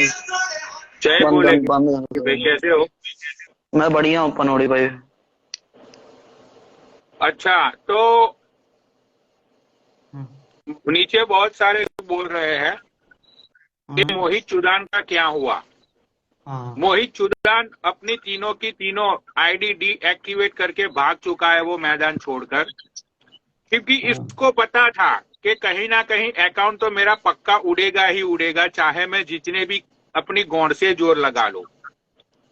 जय बंद बोले बंद भाई, कैसे हो? मैं बढ़िया हूँ पनौड़ी भाई। अच्छा, तो हम्म, नीचे बहुत सारे लोग बोल रहे हैं कि हाँ मोहित चुदान का क्या हुआ। हाँ मोहित चुदान अपनी तीनों की तीनों आईडी डीएक्टिवेट करके भाग चुका है वो मैदान छोड़कर, क्योंकि हाँ इसको पता था कि कहीं ना कहीं अकाउंट तो मेरा पक्का उड़ेगा ही उड़ेगा, चाहे मैं जितने भी अपनी गौंड से जोर लगा लूं।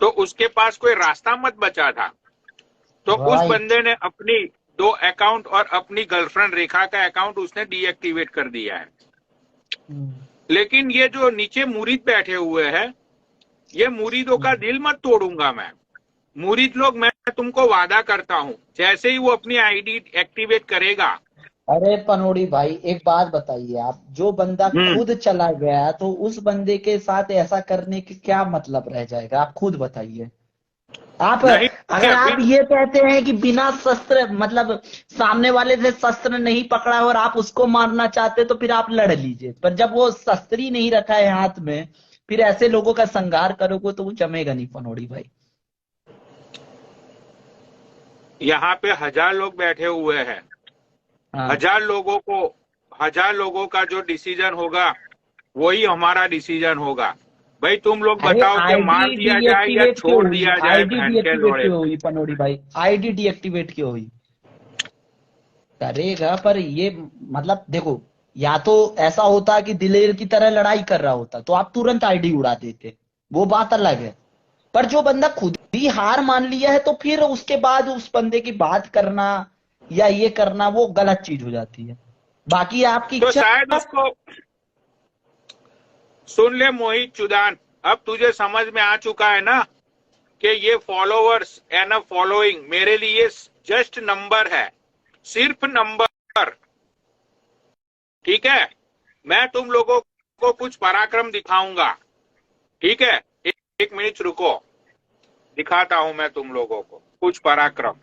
तो उसके पास कोई रास्ता मत बचा था। तो उस राइट। बंदे ने अपनी दो अकाउंट और अपनी गर्लफ्रेंड रेखा का अकाउंट उसने डीएक्टिवेट कर दिया है। लेकिन ये जो नीचे मुरीद बैठे हुए हैं, ये मुरीदों का दिल मत तोड़ूंगा मैं। मुरीद लोग, मैं तुमको वादा करता हूं, जैसे ही वो अपनी आईडी एक्टिवेट करेगा। अरे पनोड़ी भाई, एक बात बताइए, आप जो बंदा हम्म खुद चला गया तो उस बंदे के साथ ऐसा करने के क्या मतलब रह जाएगा? आप खुद बताइए। आप नहीं, अगर अभी आप ये कहते हैं कि बिना शस्त्र, मतलब सामने वाले से शस्त्र नहीं पकड़ा और आप उसको मारना चाहते, तो फिर आप लड़ लीजिए। पर जब वो शस्त्र ही नहीं रखा है हाथ में, फिर ऐसे लोगों का संहार करोगे तो वो जमेगा नहीं पनोड़ी भाई। यहाँ पे 1000 लोग बैठे हुए हैं। हाँ। 1000 लोगों का जो डिसीजन होगा वही हमारा डिसीजन होगा। भाई तुम लोग अरे बताओ कि आईडी मार दिया जाए या डीएक्टिवेट क्यों छोड़ हुई? दिया जाए आईडी बहन के डीएक्टिवेट लोड़े क्यों पे। हुई पनोड़ी भाई? आईडी डीएक्टिवेट क्यों हुई? करेगा, पर ये मतलब देखो, या तो ऐसा होता कि दिलेर की तरह लड़ाई कर रहा होता तो आप तुरंत आईडी उड़ा देते, वो बात अलग है। पर जो बंदा खुद ही हार मान लिया है, तो फिर उसके बाद उस बंदे की बात करना या ये करना वो गलत चीज हो जाती है। बाकी आपकी तो इच्छा। शायद उसको सुन ले मोहित चुदान। अब तुझे समझ में आ चुका है ना कि ये फॉलोवर्स एंड फॉलोइंग मेरे लिए जस्ट नंबर है, सिर्फ नंबर। ठीक है, मैं तुम लोगों को कुछ पराक्रम दिखाऊंगा। ठीक है, एक मिनट रुको, दिखाता हूं मैं तुम लोगों को कुछ पराक्रम।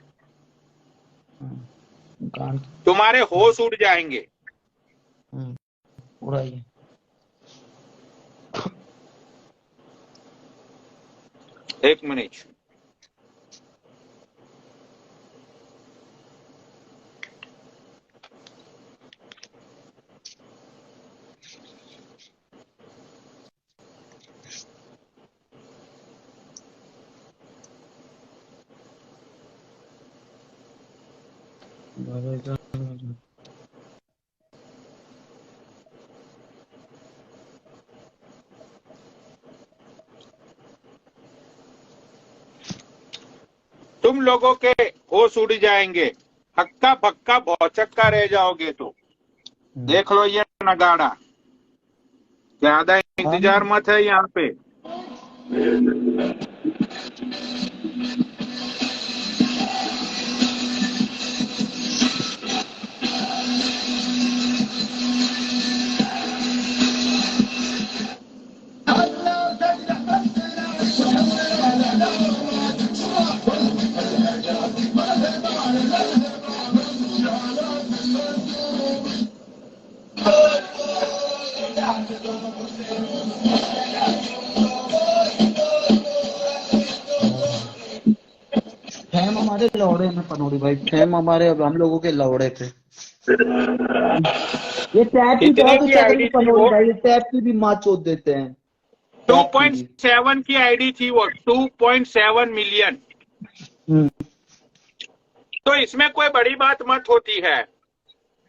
गांड। तुम्हारे होश उड़ जाएंगे। उड़ाइए। एक मिनट। तुम लोगों के होश उड़ जाएंगे, हक्का बक्का भौचक्का रह जाओगे। तो देख लो ये नगाड़ा। ज्यादा इंतजार मत है यहाँ पे। फेम हमारे लौड़े में पनोड़ी भाई, फेम हमारे अब हम लोगों के लौड़े पे। ये टैप ही कितने बहुत की चल रही आईडी थी पनोड़ी वो? भाई, ये टैप की भी माँ चोद देते हैं। टैप की भी। 2.7 की आईडी थी वो, 2.7 मिलियन। हम्म। तो इसमें कोई बड़ी बात मत होती है।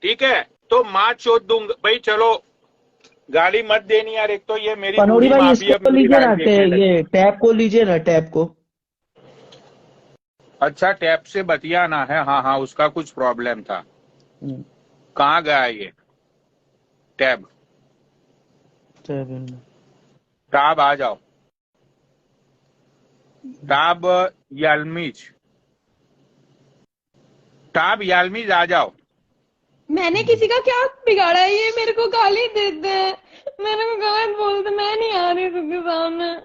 ठीक है, तो माँ चोद दूंगा भाई। चलो, गाली मत देनी यार, एक तो ये मेरी पनोड़ी बूढ़ी भाई माँ भी अब इसको मेरी लीजिए लाइफ ना, देखने लगी। ये टैप को लीजिए ना, टैप को। अच्छा, टैब से बतियाना है। हाँ हाँ, उसका कुछ प्रॉब्लम था। कहाँ गया ये टैब? टैब आ जाओ। टैब यालमीज, टैब यालमीज आ जाओ। मैंने किसी का क्या बिगाड़ा है? ये मेरे को गाली देते हैं, मेरे को गलत बोलते, मैं नहीं आ रही सबके सामने।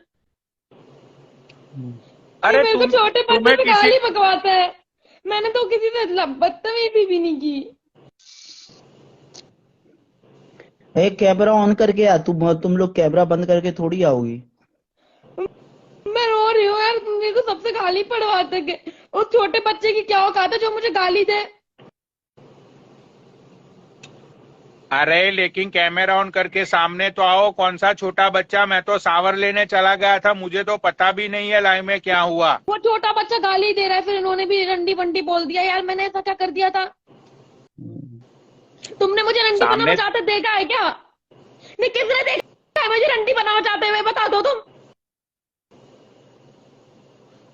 ये अरे मेरे को छोटे बच्चे तुम्हें पे किसी गाली बकवाता है। मैंने तो किसी से बदतमीजी भी नहीं की। एक कैमरा ऑन करके आ, तुम लोग कैमरा बंद करके थोड़ी आओगी। मैं रो रही हूँ यार, तुम मेरे को सबसे गाली पड़वाते के। उस छोटे बच्चे की क्या औकात है जो मुझे गाली दे। अरे लेकिन कैमरा ऑन करके सामने तो आओ। कौन सा छोटा बच्चा? मैं तो सावर लेने चला गया था, मुझे तो पता भी नहीं है लाइव में क्या हुआ। वो छोटा बच्चा गाली दे रहा है, फिर इन्होंने भी रंडी बंडी बोल दिया। यार मैंने ऐसा क्या कर दिया था? तुमने मुझे रंडी बनाना सामने चाहते देखा है क्या? नहीं, किसने देखा है मुझे रंडी बनाना चाहते हुए? बता दो तुम।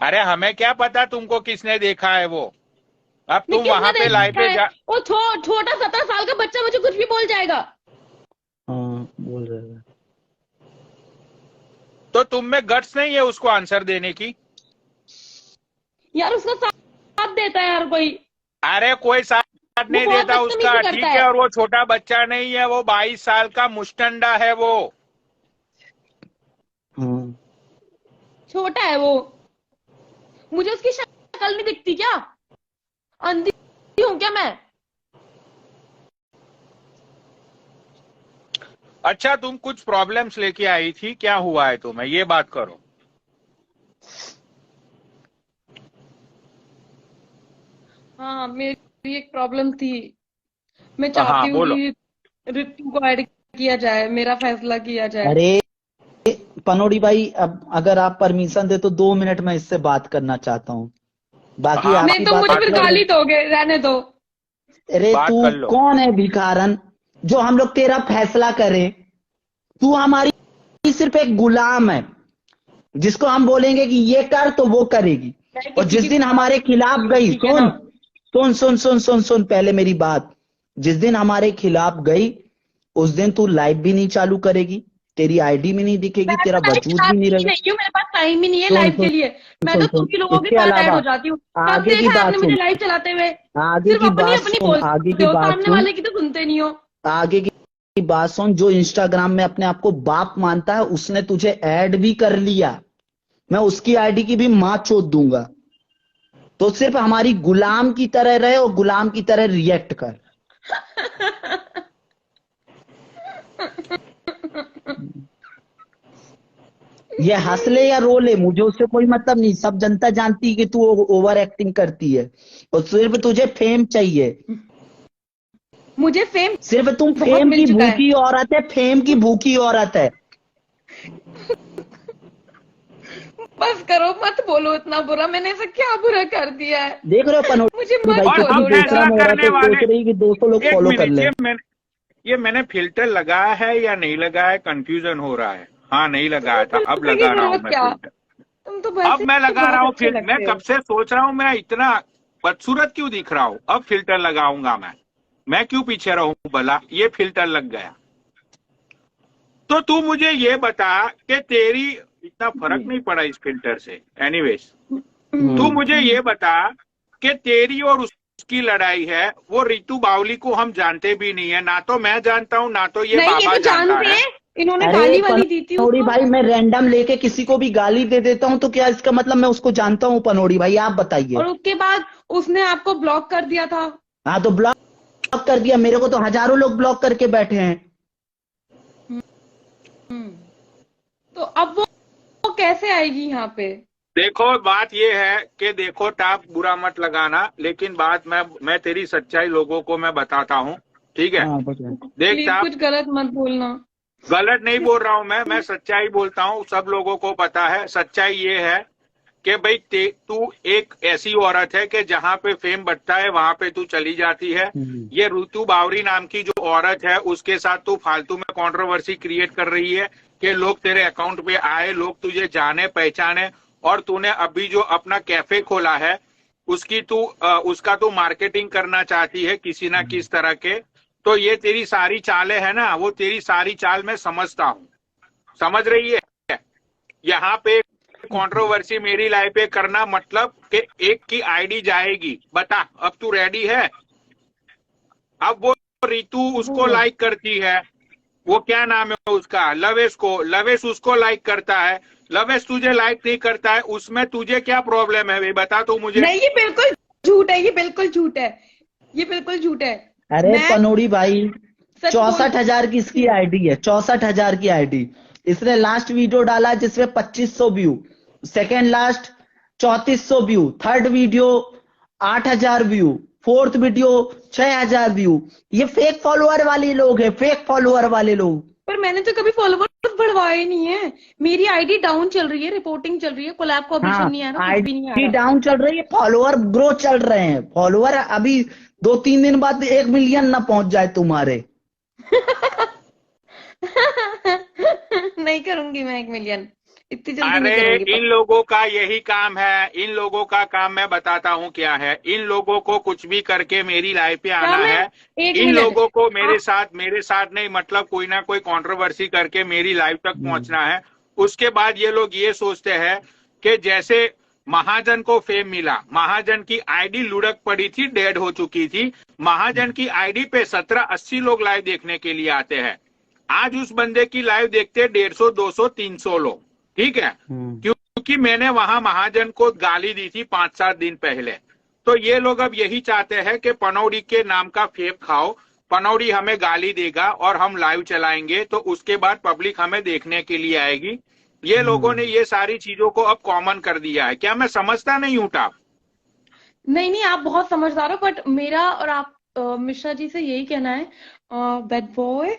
अरे हमें क्या पता तुमको किसने देखा है वो। अब नहीं, तुम वहां किसने पे लाइव देखा पे है? जा। वो छोटा 17 साल का बच्चा मुझे कुछ भी बोल जाएगा। हाँ बोल रहे हैं। तो तुम में गट्स नहीं है उसको आंसर देने की? यार उसका साथ देता है हर कोई। अरे कोई साथ नहीं बहुत देता बदतमीजी उसका, करता ठीक है। है। और वो छोटा बच्चा नहीं है, वो 22 साल का मुस्टंडा है वो। हाँ छोटा है वो। मुझे उसकी शक्ल नहीं दिखती क्या? अंधी हूँ क्या मैं? अच्छा तुम कुछ प्रॉब्लम्स लेके आई थी, क्या हुआ है तुम्हें ये बात करो। हाँ, मेरी एक प्रॉब्लम थी। मैं हाँ चाहती हूँ बोलो। कि ऋतु को ऐड किया जाए, मेरा फैसला किया जाए। अरे पनोड़ी भाई, अब अगर आप परमिशन दे तो 2 मिनट में इससे बात करना चाहता हूँ। बाकी हाँ नहीं आपकी तो बात मुझे फिर अलग है। गाली दोगे, रहने दो। अरे बात तू कर लो। कौन है भिखारन जो हम लोग तेरा फैसला करें? तू हमारी सिर्फ एक गुलाम है जिसको हम बोलेंगे कि ये कर तो वो करेगी। मैं और किसी जिस की दिन हमारे खिलाफ गई, ठीक है ना? सुन पहले मेरी बात। जिस दिन हमारे खिलाफ गई उस दिन तू लाइव भी नहीं चालू करेगी, तेरी आईडी में नहीं दिखेगी, मैं तेरा तो लाइव वजूद भी चलाती नहीं ही रहेगा। नहीं हूँ, मेरे पास टाइम ही नहीं है सुन लाइव के सुन लिए। मैं सुन तो सुन दूसरी लोगों के इसके साथ ऐड अलावा हो जाती हूँ। कब आगे की देखा है बात आपने मुझे सुन, लाइव चलाते हुए? आगे सिर्फ की अपनी बात अपनी सुन, आगे बोलते की हो, बात सामने सुन, वाले की तो सुनते नहीं हो। आगे की बात सुन। जो इंस्टाग्राम में अपने आप को बाप मानता है उसने तुझे ऐड भी कर लिया, मैं उसकी आईडी की भी मां चोद दूंगा। तो सिर्फ हमारी गुलाम की तरह रहे और गुलाम की तरह रिएक्ट कर। ये हंस ले या रो ले मुझे उससे कोई मतलब नहीं, सब जनता जानती है कि तू ओवर एक्टिंग करती है और सिर्फ तुझे फेम चाहिए। मुझे फेम सिर्फ तुम बहुत फेम मिल की चुका है। भूखी औरत है, फेम की भूखी औरत है। बस करो, मत बोलो इतना बुरा। मैंने ऐसा क्या बुरा कर दिया है? देख रहे हो पनोड़ी मुझे मत भाई, और कितनी हम बोलो बेटा। फैसला बेशरम औरत करने है, वाले। सोच रही कि 200 लोग एक फॉलो कर मिनट, ले। ये मैंने फिल्टर लगाया है या नहीं लगाया है, कंफ्यूजन हो रहा है। हाँ नहीं लगाया था, अब फिल्टर की लगा रहा हूँ जरूरत मैं क्या? फिल्टर। तुम तो अब वैसे मैं ही लगा रहा बहुत हूँ अच्छे मैं लगते कब हो। से सोच रहा हूँ मैं इतना बदसूरत क्यों दिख रहा हूँ। अब फिल्टर लगाऊंगा मैं क्यों पीछे रहूं भला, ये फिल्टर लग गया। तो तू मुझे ये बता कि तेरी इतना फर्क नहीं पड़ा इस फिल्टर से। एनीवेज तू मुझे ये बता कि तेरी और उसकी लड़ाई है, वो रितु बावली को हम जानते भी नहीं है, ना तो मैं जानता हूँ ना तो ये नहीं, ये बाबा तो जानता जानते है। हैं। इन्होंने अरे गाली वाली दी थी पनोड़ी उसको। भाई, मैं रैंडम लेके किसी को भी गाली दे देता हूँ तो क्या इसका मतलब मैं उसको जानता हूँ? पनोड़ी भाई आप बताइए। और उसके बाद उसने आपको ब्लॉक कर दिया था। हाँ तो ब्लॉक कर दिया, मेरे को तो हजारों लोग ब्लॉक करके बैठे हैं। तो अब वो कैसे आएगी यहाँ पे? देखो बात ये है कि देखो टाप बुरा मत लगाना, लेकिन बात मैं तेरी सच्चाई लोगों को मैं बताता हूँ, ठीक है। हाँ बताइए। देख प्लीज टाप, कुछ गलत मत बोलना। गलत नहीं बोल रहा हूँ मैं सच्चाई बोलता हूँ, सब लोगों को पता है। सच्चाई ये है कि भाई तू एक ऐसी औरत है कि जहाँ पे फेम बढ़ता है वहां पे तू चली जाती है। ये ऋतु बावरी नाम की जो औरत है उसके साथ तू फालतू में कंट्रोवर्सी क्रिएट कर रही है कि लोग तेरे अकाउंट पे आए, लोग तुझे जाने पहचाने। और तूने अभी जो अपना कैफे खोला है उसका तू मार्केटिंग करना चाहती है किसी ना किस तरह के। तो ये तेरी सारी चालें है ना, वो तेरी सारी चाल मैं समझता हूँ, समझ रही है। यहाँ पे कंट्रोवर्सी मेरी लाइफ पे करना मतलब कि एक की आईडी जाएगी। बता अब तू रेडी है? अब वो रितु उसको लाइक करती है, वो क्या नाम है उसका, लवेश उसको लाइक करता है। लवेश तुझे लाइक नहीं करता है, उसमें तुझे क्या प्रॉब्लम है भाई बता तू मुझे। नहीं, ये बिल्कुल झूठ है, ये बिल्कुल झूठ है, ये बिल्कुल झूठ है। अरे मैं पनोड़ी भाई सच बोल। 64,000 की इसकी आईडी है, 64,000 की आईडी। इसने लास्ट वीडियो डाला जिसमें 2500 view, second last 3400 view, third video 8,000 view, fourth video 6,000 view. ये फेक फॉलोअर वाले लोग हैं, फेक फॉलोअर वाले लोग। पर मैंने तो कभी फॉलोवर्स बढ़वाए नहीं है। मेरी आईडी डाउन चल रही है, रिपोर्टिंग चल रही है, कोलैब को ऑप्शन हाँ, नहीं आ रहा, कुछ भी नहीं आ आईडी रहा। डाउन चल रही है, फॉलोअर ग्रो चल रहे हैं। फॉलोअर अभी 2-3 दिन बाद 1 मिलियन ना पहुंच जाए तुम्हारे। नहीं करूंगी मैं 1 मिलियन, इतनी जल्दी नहीं अरे करूंगी। इन लोगों का यही काम है, इन लोगों का काम मैं बताता हूँ क्या है। इन लोगों को कुछ भी करके मेरी लाइफ पे आना मैं है। 1 इन मिनट लोगों को मेरे साथ नहीं, मतलब कोई ना कोई कंट्रोवर्सी करके मेरी लाइफ तक पहुंचना है। उसके बाद ये लोग ये सोचते हैं कि जैसे महाजन को फेम मिला, महाजन की आईडी लुढ़क पड़ी थी, डेड हो चुकी थी। महाजन की आईडी पे 17-80 लोग लाइव देखने के लिए आते हैं। आज उस बंदे की लाइव देखते हैं 150, 200, 300 लोग। ठीक है, क्योंकि मैंने वहां महाजन को गाली दी थी 5-7 दिन पहले। तो ये लोग अब यही चाहते हैं कि पनौड़ी के नाम का फेम खाओ, पनौड़ी हमें गाली देगा और हम लाइव चलाएंगे तो उसके बाद पब्लिक हमें देखने के लिए आएगी। ये लोगों ने ये सारी चीजों को अब कॉमन कर दिया है। क्या मैं समझता नहीं हूँ टाप? नहीं नहीं, आप बहुत समझदार हो, बट मेरा और आप मिश्रा जी से यही कहना है, बैड बॉय।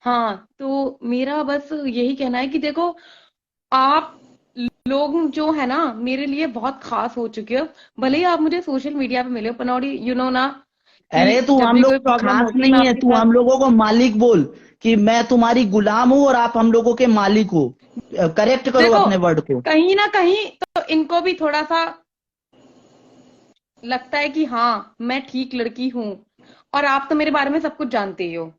हाँ, तो मेरा बस यही कहना है कि देखो, आप लोग जो है ना मेरे लिए बहुत खास हो चुके हो। भले ही आप मुझे सोशल मीडिया पे मिले हो, पनौड़ी यू नो ना, अरे कि तू जब हम भी लोग कोई प्रॉब्लम खास होती है मैं नहीं है, आपके तू साथ। हम लोगों को मालिक बोल कि मैं तुम्हारी गुलाम हूँ और आप हम लोगों के मालिक हो। करेक्ट करो देखो, अपने वर्ड को। कहीं ना कहीं तो इनको भी थोड़ा सा लगता है कि हाँ मैं ठीक लड़की हूँ, और आप तो मेरे बारे में सब कुछ जानते ही हो।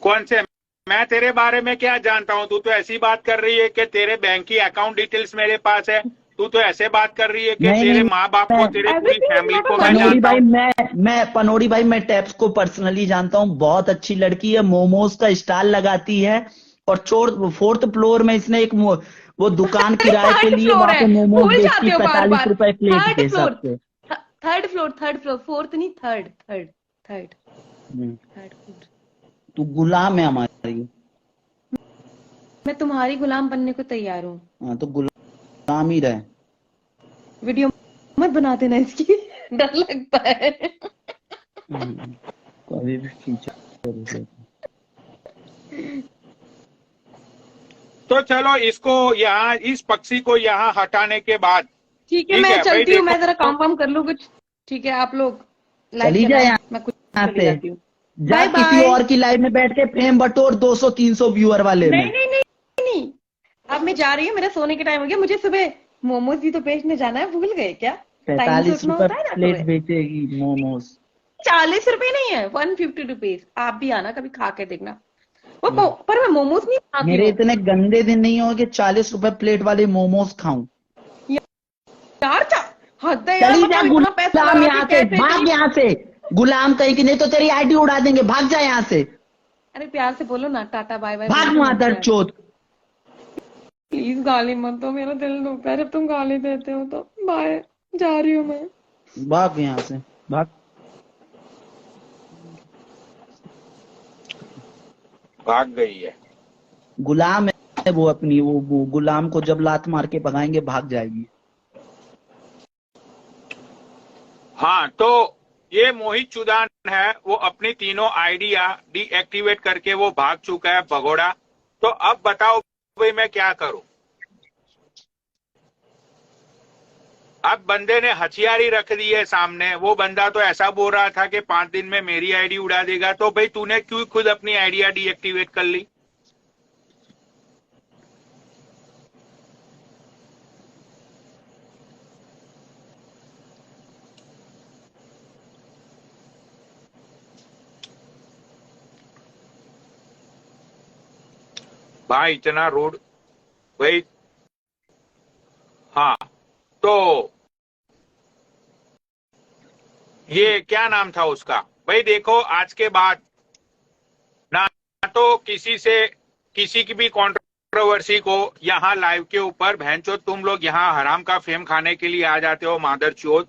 कौन से? मैं तेरे बारे में क्या जानता हूँ? तू तो ऐसी बात कर रही है कि तेरे बैंक की अकाउंट डिटेल्स मेरे पास है। तू तो ऐसे बात कर रही है कि नहीं तेरे नहीं, माँ बाप को, तेरे पूरी everything is family not a को मैं मनी। पनौड़ी जानता भाई, हूँ। मैं पनौड़ी भाई, मैं टैप्स को पर्सनली जानता हूँ। बहुत अच्छी लड़की है, मोमोज का स्टॉल लगाती है और फोर्थ फ्लोर में इसने एक वो दुकान किराए पे थर्ड लिए, फ्लोर वहां है, पे मोमोज भूल बेचती, जाते हो बार 45 बार। रुपए प्लेट के थर्ड हिसाब फ्लोर, से। थर्ड फ्लोर, फोर्थ नहीं, थर्ड थर्ड थर्ड हम्म, थर्ड फ्लोर। तू गुलाम है हमारी। मैं तुम्हारी गुलाम बनने को तैयार हूँ। हाँ, तो गुलाम ही रहे। वीडियो मत बना देना इसकी, डर लगता है। कभी भी फ्यूचर। तो चलो इसको यहाँ, इस पक्षी को यहाँ हटाने के बाद, ठीक है, ठीक मैं है भाई, चलती हूँ, मैं जरा देखो। काम कर लूँ कुछ। ठीक है, आप लोग लाइव चली जा चलाएं, मैं कुछ यहाँ चली से, जाती हूँ। जा बाय किसी बाय। और की लाइव में बैठ के फेम बटोर 200-300 व्यूअर वाले में। नहीं नहीं नहीं नहीं, अब मैं जा रही हूँ, मेरा सोने के टाइम हो गया। मुझे सुबह मोमोज भी तो बेचने जाना है, भूल गए क्या? टाइम से 45 उठना रुपए होता है ना प्लेट सुबह। बेचेगी मोमोज। 40 रुपए नहीं है, 150 रुपीज। आप भी आना, कभी खा के देखना। पर मैं मोमोज नहीं खाती मेरे हूँ इतने गंदे दिन नहीं हो कि 40 रुपए प्लेट वाले मोमोज खाऊं। यार। हद है यार, चली जा मतलब इतना पैसा गुलाम, लगा के यहाँ से कैसे भाग, भी। यहाँ से गुलाम कहीं की, नहीं तो तेरी आईडी उड़ा देंगे। भाग जा यहाँ से, अरे प्यार से बोलो ना, टाटा बाय बाय भाग मादर चोद। प्लीज गाली मत दो, मेरा दिल दुखता है जब तुम गाली देते हो। तो बाय, जा रही हूँ मैं। भाग यहाँ से, भाग। भाग गई है। गुलाम है वो अपनी, वो गुलाम को जब लात मार के भगाएंगे भाग जाएगी। हाँ, तो ये मोहित चुदान है, वो अपनी तीनों आइडिया डीएक्टिवेट करके वो भाग चुका है भगोड़ा। तो अब बताओ भाई मैं क्या करूं? अब बंदे ने हथियारी रख दी है सामने। वो बंदा तो ऐसा बोल रहा था कि 5 दिन में मेरी आईडी उड़ा देगा। तो भाई तूने क्यों खुद अपनी आइडिया डीएक्टिवेट कर ली? भाई इतना रूड भाई। हाँ, तो ये क्या नाम था उसका? भाई देखो, आज के बाद ना तो किसी की भी कंट्रोवर्सी को यहाँ लाइव के ऊपर भैंचो तुम लोग यहाँ हराम का फेम खाने के लिए आ जाते हो, मादर चोद।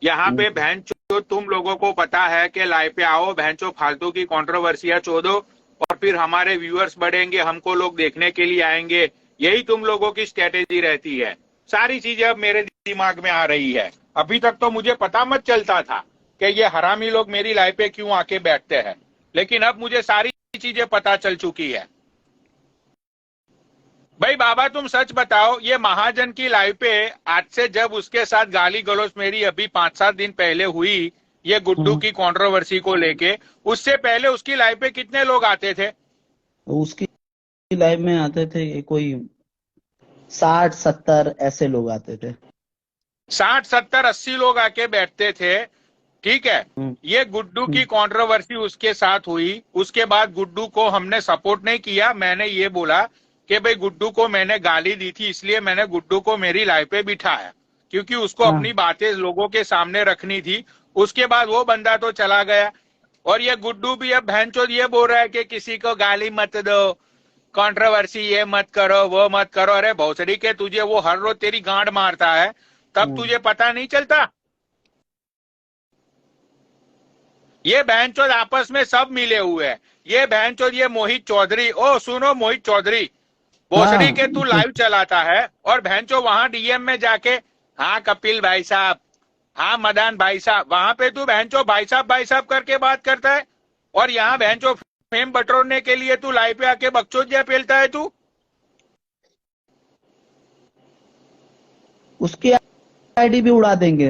यहाँ पे बहन चो तुम लोगों को पता है कि लाइव पे आओ, बहन चो फालतू की कंट्रोवर्सियां चोदो और फिर हमारे व्यूअर्स बढ़ेंगे, हमको लोग देखने के लिए आएंगे। यही तुम लोगों की स्ट्रेटेजी रहती है। सारी चीजें अब मेरे दिमाग में आ रही है। अभी तक तो मुझे पता मत चलता था कि ये हरामी लोग मेरी लाइव पे क्यों आके बैठते हैं, लेकिन अब मुझे सारी चीजें पता चल चुकी है। भाई बाबा तुम सच बताओ, ये महाजन की लाइव पे आज से जब उसके साथ गाली गलौज मेरी अभी 5-7 दिन पहले हुई, ये गुड्डू की कंट्रोवर्सी को लेके, उससे पहले उसकी लाइव पे कितने लोग आते थे? उसकी लाइव में आते थे कोई 60-70 ऐसे लोग आते थे। 60-70-80 लोग आके बैठते थे, ठीक है। ये गुड्डू की कंट्रोवर्सी उसके साथ हुई, उसके बाद गुड्डू को हमने सपोर्ट नहीं किया। मैंने ये बोला कि भाई गुड्डू को मैंने गाली दी थी, इसलिए मैंने गुड्डू को मेरी लाइव पे बिठाया, क्योंकि उसको अपनी बातें लोगों के सामने रखनी थी। उसके बाद वो बंदा तो चला गया और ये गुड्डू भी अब भैंचोद ये बोल रहा है कि किसी को गाली मत दो, कंट्रोवर्सी ये मत करो, वो मत करो। अरे भौसड़ी के तुझे वो हर रोज तेरी गांड मारता है, तब तुझे पता नहीं चलता? ये बहनचोद आपस में सब मिले हुए हैं। ये बहनचोद ये मोहित चौधरी, ओ सुनो मोहित चौधरी, भोसड़ी के तू लाइव चलाता है और बहनचोद वहां डीएम में जाके हाँ कपिल भाई साहब, हाँ मदान भाई साहब, वहां पे तू बहनचोद भाई साहब करके बात करता है, और यहाँ बहनचोद फेम बटोरने के लिए तू लाइव पे आके बकचोदिया पेलता है तू। उसकी आईडी भी उड़ा देंगे।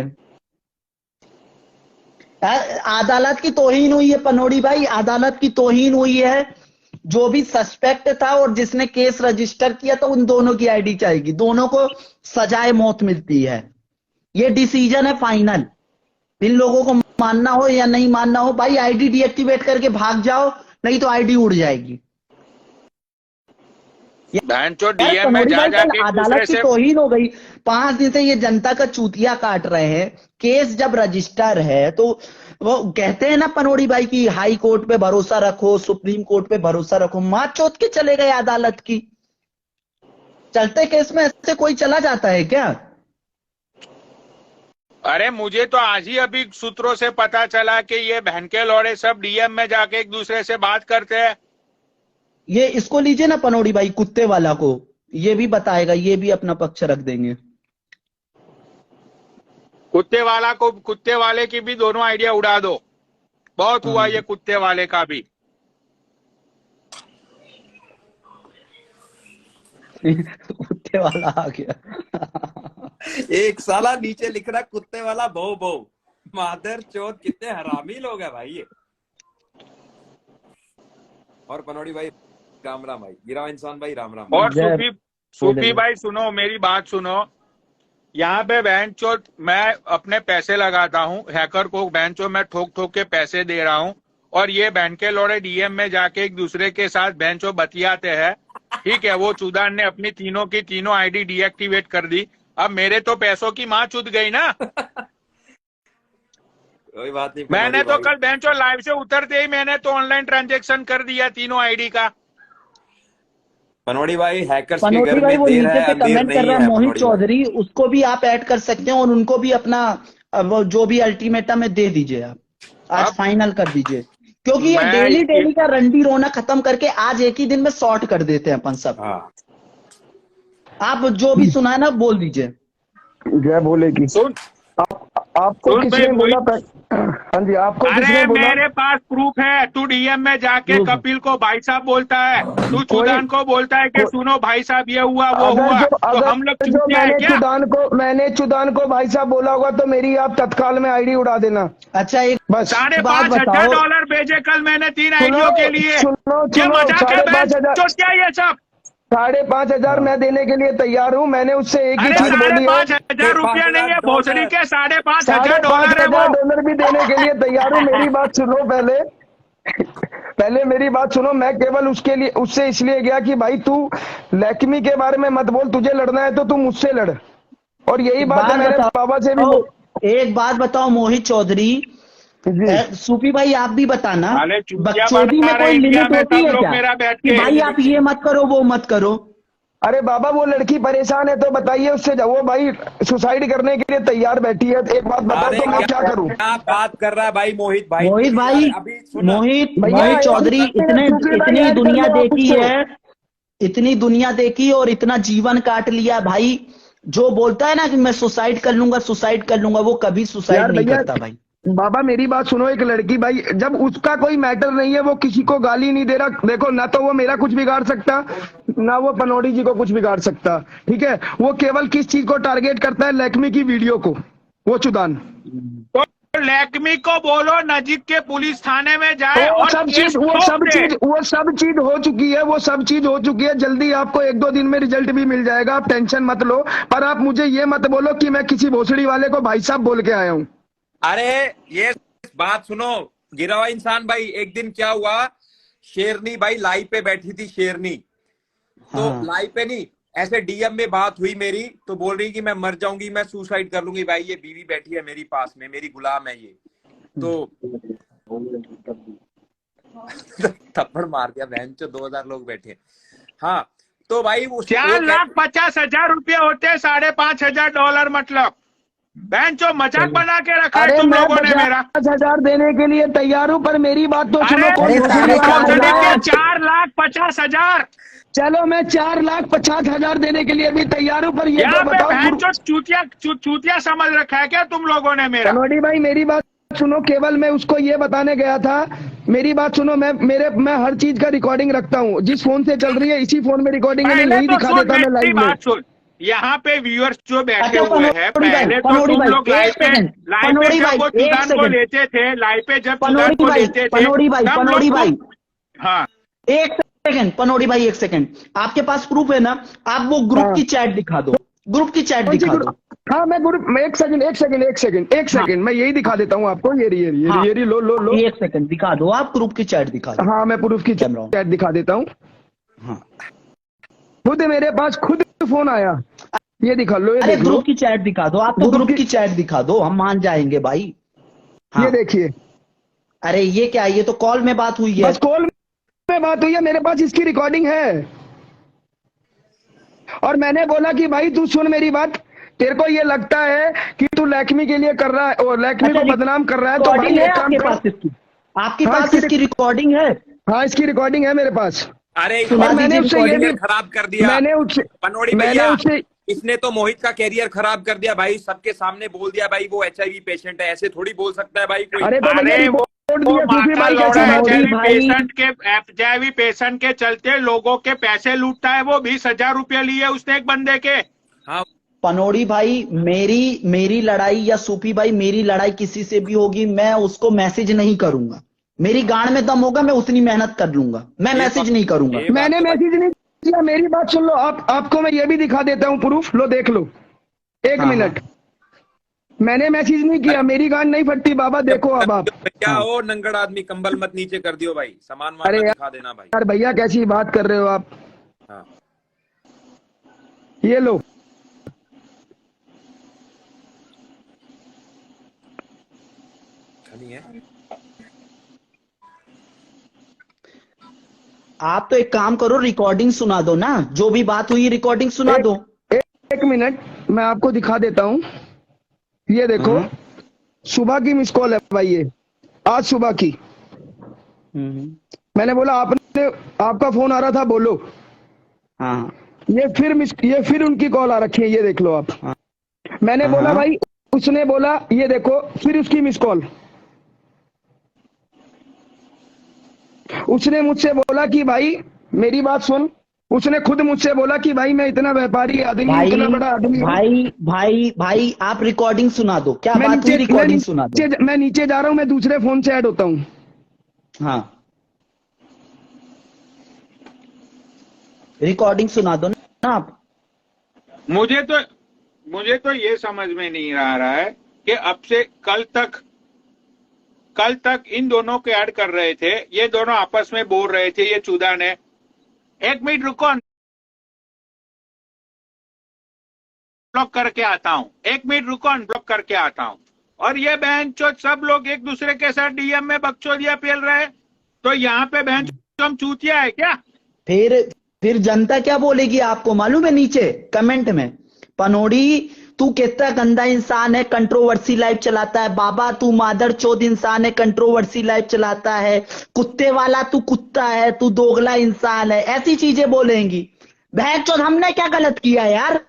अदालत की तौहीन हुई है पनोड़ी भाई, अदालत की तौहीन हुई है। जो भी सस्पेक्ट था और जिसने केस रजिस्टर किया तो उन दोनों की आईडी जाएगी, दोनों को सजाए मौत मिलती है। ये डिसीजन है फाइनल। इन लोगों को मानना हो या नहीं मानना हो, भाई आईडी डीएक्टिवेट करके भाग जाओ, नहीं तो आईडी उड़ जाएगी। डीएम में जा जाके अदालत की तौहीन हो गई। 5 दिन से ये जनता का चूतिया काट रहे हैं। केस जब रजिस्टर है तो वो कहते हैं ना पनोड़ी भाई की हाई कोर्ट पे भरोसा रखो, सुप्रीम कोर्ट पे भरोसा रखो। मां चौथ के चले गए अदालत की। चलते केस में ऐसे कोई चला जाता है क्या? अरे मुझे तो आज ही अभी सूत्रों से पता चला कि ये बहन के लौड़े सब डीएम में जाके एक दूसरे से बात करते हैं। ये इसको लीजिए ना पनोड़ी भाई, कुत्ते वाला को, ये भी बताएगा, ये भी अपना पक्ष रख देंगे। कुत्ते वाला को, कुत्ते वाले की भी दोनों आइडिया उड़ा दो। बहुत हुआ ये कुत्ते वाले का भी। कुत्ते वाला आ गया। एक साला नीचे लिख रहा कुत्ते वाला भो भो। मादर चौथ, कितने हरामी लोग हैं भाई ये। और पनोड़ी भाई राम राम भाई, गिरा इंसान भाई राम राम। और सूफी भाई सुनो, मेरी बात सुनो। यहाँ पे बहन चोद मैं अपने पैसे लगाता हूँ, हैकर को बहन चोद मैं ठोक ठोक के पैसे दे रहा हूँ, और ये बहन के लौड़े डीएम में जाके एक दूसरे के साथ बहन चोद बतियाते हैं। ठीक है, वो चुदान ने अपनी तीनों की तीनों आईडी डीएक्टिवेट कर दी। अब मेरे तो पैसों की माँ चुद गई ना। कोई बात नहीं, मैंने तो कल बहन चोद लाइव से उतरते ही मैंने तो ऑनलाइन ट्रांजेक्शन कर दिया तीनों आईडी का। पनोड़ी भाई हैकर्स के पनोड़ी घर भाई में वो देर नीचे है, पे अंधेर कमेंट कर नहीं रहा है। है मोहित पनोड़ी चौधरी, उसको भी आप ऐड कर सकते हैं और उनको भी अपना वो जो भी अल्टीमेटम है दे दीजिए। आप आज फाइनल कर दीजिए, क्योंकि ये डेली का रंडी रोना खत्म करके आज एक ही दिन में सॉर्ट कर देते हैं अपन सब। आप जो भी सुना है ना बोल दीजिए। जय भोले की। सुन, आपको किसने बोला? हाँ जी, आपको किसने बोला? मेरे पास प्रूफ है। तू डीएम में जाके कपिल को भाई साहब बोलता है, तू चुदान को बोलता है कि सुनो भाई साहब ये हुआ वो हुआ, तो हम लोग चुपते हैं क्या? मैंने चुदान को भाई साहब बोला होगा तो मेरी आप तत्काल में आईडी उड़ा देना। अच्छा, एक बस $5,500 भेजे कल मैंने 3 आईडियों के लिए। सुनो, मजाक है क्या ये सब? 5,500 मैं देने के लिए तैयार हूँ। मैंने उससे एक ही चीज बोली है। ₹5,500 नहीं है भोसड़ी के, $5,500 है वो। $5,500 भी देने के लिए तैयार हूँ। मेरी बात सुनो पहले मेरी बात सुनो। मैं केवल उससे इसलिए गया कि भाई तू लक्ष्मी के बारे में मत बोल, तुझे लड़ना है तो तू मुझसे लड़। और यही बात है मेरे बाबा से भी। एक बात बताओ मोहित चौधरी, सूफी भाई आप भी बताना, बकचोदी में कोई लिमिट होती है क्या? कि भाई आप ये मत करो वो मत करो। अरे बाबा वो लड़की परेशान है तो बताइए उससे, वो भाई सुसाइड करने के लिए तैयार बैठी है, एक बात बताओ अरे तो मैं क्या करूं? क्या बात कर रहा है भाई मोहित भाई? मोहित भाई, अभी सुन, भैया, मोहित चौधरी, इतनी दुनिया देखी उसको। है, इतनी दुनिया देखी और इतना जीवन काट लिया भाई। जो बोलता है ना कि मैं सुसाइड कर लूंगा, वो कभी सुसाइड यार नहीं भैया, करता भाई। बाबा मेरी बात सुनो, एक लड़की भाई जब उसका कोई मैटर नहीं है, वो किसी को गाली नहीं दे रहा, देखो ना तो वो मेरा कुछ बिगाड़ सकता, ना वो पनौड़ी जी को कुछ बिगाड़ सकता, ठीक है? वो केवल किस चीज को टारगेट करता है? लैक्मी की वीडियो को, वो चुदान। तो लैक्मी को बोलो नजीक के पुलिस थाने में जाए वो और सब केस चीज ठोक दे। वो सब चीज हो चुकी है, वो सब चीज हो चुकी है। जल्दी आपको 1-2 दिन में रिजल्ट भी मिल जाएगा, आप टेंशन मत लो। पर आप मुझे ये मत बोलो कि मैं किसी भोसड़ी वाले को भाई साहब बोल के आया हूँ। अरे ये बात सुनो गिरा हुआ इंसान भाई, एक दिन क्या हुआ, शेरनी भाई लाइव पे बैठी थी, शेरनी तो हाँ। लाइव पे नहीं, ऐसे डीएम में बात हुई मेरी, तो बोल रही कि मैं मर जाऊंगी, मैं सुसाइड कर लूंगी। भाई ये बीवी बैठी है मेरी पास में, मेरी गुलाम है ये, तो थप्पड़ मार दिया बहन चो, 2000 लोग बैठे हैं। हाँ तो भाई 4,50,000 रुपये होते हैं, $5,500 मतलब। बहन चो मजाक बना के रखा है अरे तुम मैं लोगों ने मेरा। 50,000 देने के लिए तैयार हूँ, पर मेरी बात तो सुनो। अरे कोई भोसड़ी वाला भोसड़ी बोला, के 4,50,000। चलो मैं 4,50,000 देने के लिए भी तैयार हूँ, पर ये यहाँ तो पे बताओ। बहन चो चूतिया समझ रखा है क्या तुम लोगों ने मेरा? कनौड़ी भाई मेरी बात सुनो, केवल मैं उसको ये बताने गया था, मेरी बात सुनो। मैं हर चीज का रिकॉर्डिंग रखता हूँ, जिस फोन से चल रही है इसी फोन में रिकॉर्डिंग है, मैं पहले यही तो दिखा सुन, देता मैं मेरी लाइव में। बात सुन। यहाँ पे व्यूअर्स जो बैठे अच्छा, हुए हैं, पहले तो तुम लोग लाइव पे जब वो चुदान को लेते थे, लाइव पे जब चुदान को लेते थे, पनौड़ी भाई, तब पनौड़ी लोग भाई, हाँ एक सेकंड, पनौड़ी भाई एक सेकंड, आपके पास प्रूफ है ना? आप वो ग्रुप हाँ। की चैट दिखा दो, ग्रुप की चैट दिखा दो। हाँ मैं ग्रुप में एक सेकंड मैं यही दिखा देता हूँ आपको। ये रही, लो एक सेकंड दिखा दो, आप ग्रुप की चैट दिखा दो। हाँ मैं प्रूफ की कैमरा चैट दिखा देता हूँ। हाँ। खुद मेरे पास खुद फोन आया, ये दिखा लो, ये अरे देख लो, ग्रुप की चैट दिखा दो, आप तो ग्रुप की चैट दिखा दो, हम मान जाएंगे भाई। हाँ। ये देखिए। अरे ये क्या, ये तो कॉल में बात हुई है। बस कॉल में बात हुई है, मेरे पास इसकी रिकॉर्डिंग है। और मैंने बोला कि भाई तू सुन मेरी बात, तेरे को ये लगता है कि तू लैक्मी के लिए कर रहा है और लैक्मी को बदनाम कर रहा है, तो भाई एक काम आपके कर। पास इसकी, आपके पास इसकी रिकॉर्डिंग है? हाँ इसकी रिकॉर्डिंग है मेरे पास। अरे सुना मैंने उससे ये भी खराब कर दिया, मैंने उससे पनौड़ी भैया, इसने तो मोहित का कैरियर खराब कर दिया भाई, सबके सामने बोल दिया भाई वो HIV पेशेंट है, ऐसे थोड़ी बोल सकता है भाई कोई। अरे तो भैया रिपोर्ट दिया, सूफी भाई कैसे HIV पेशेंट के चलते लोगों के पैसे लूटता है, वो 20,000 रुपये लिए उसने एक बंदे के। हाँ पनौड़ी भाई, मेरी लड़ाई या सूफी भाई मेरी लड़ाई किसी से भी होगी, मैं उसको मैसेज नहीं करूंगा। मेरी गांड में दम होगा, मैं उतनी मेहनत कर लूंगा, मैं मैसेज नहीं करूंगा। मैंने मैसेज नहीं किया, मेरी बात सुन लो। आपको मैं ये भी दिखा देता हूँ प्रूफ, लो देख लो, एक मिनट। मैंने मैसेज नहीं किया, मेरी गांड नहीं फटती बाबा, देखो अब आप क्या हो नंगड़ आदमी, कंबल मत नीचे कर दियो भाई, सामान अरे दिखा देना भाई। यार भैया कैसी बात कर रहे हो आप? हाँ ये लो, खाली है। आप तो एक काम करो, रिकॉर्डिंग सुना दो ना, जो भी बात हुई रिकॉर्डिंग सुना दो। एक मिनट मैं आपको दिखा देता हूँ। ये देखो सुबह की मिस कॉल है भाई, ये आज सुबह की। मैंने बोला आपका फोन आ रहा था, बोलो। हाँ। ये फिर उनकी कॉल आ रखी है, ये देख लो आप। मैंने बोला भाई, उसने बोला ये देखो, फिर उसकी मिस कॉल। उसने मुझसे बोला कि भाई मेरी बात सुन, उसने खुद मुझसे बोला कि भाई मैं इतना व्यापारी आदमी, इतना बड़ा आदमी। भाई आप रिकॉर्डिंग सुना दो, क्या बात हुई रिकॉर्डिंग सुना दो। मैं नीचे जा रहा हूँ, मैं दूसरे फोन से ऐड होता हूँ। हाँ रिकॉर्डिंग सुना दो ना आप। मुझे तो ये समझ में नहीं आ रहा है कि अब से कल तक इन दोनों को ऐड कर रहे थे, ये दोनों आपस में बोल रहे थे, ये चूदा ने। एक मिनट रुको, ब्लॉक करके आता हूं, 1 मिनट रुको, अनब्लॉक करके आता हूं। और ये बहन चोद सब लोग एक दूसरे के साथ डीएम में बकचोदिया पेल रहे हैं, तो यहाँ पे बहन हम चूतिया है क्या? फिर जनता क्या बोलेगी आपको मालूम है? नीचे कमेंट में, पनोड़ी तू कितना गंदा इंसान है, कंट्रोवर्सी लाइव चलाता है, बाबा तू मादर चोद इंसान है, कंट्रोवर्सी लाइव चलाता है, कुत्ते वाला तू कुत्ता है, तू दोगला इंसान है, ऐसी चीजें बोलेंगी। बहन चोद हमने क्या गलत किया यार?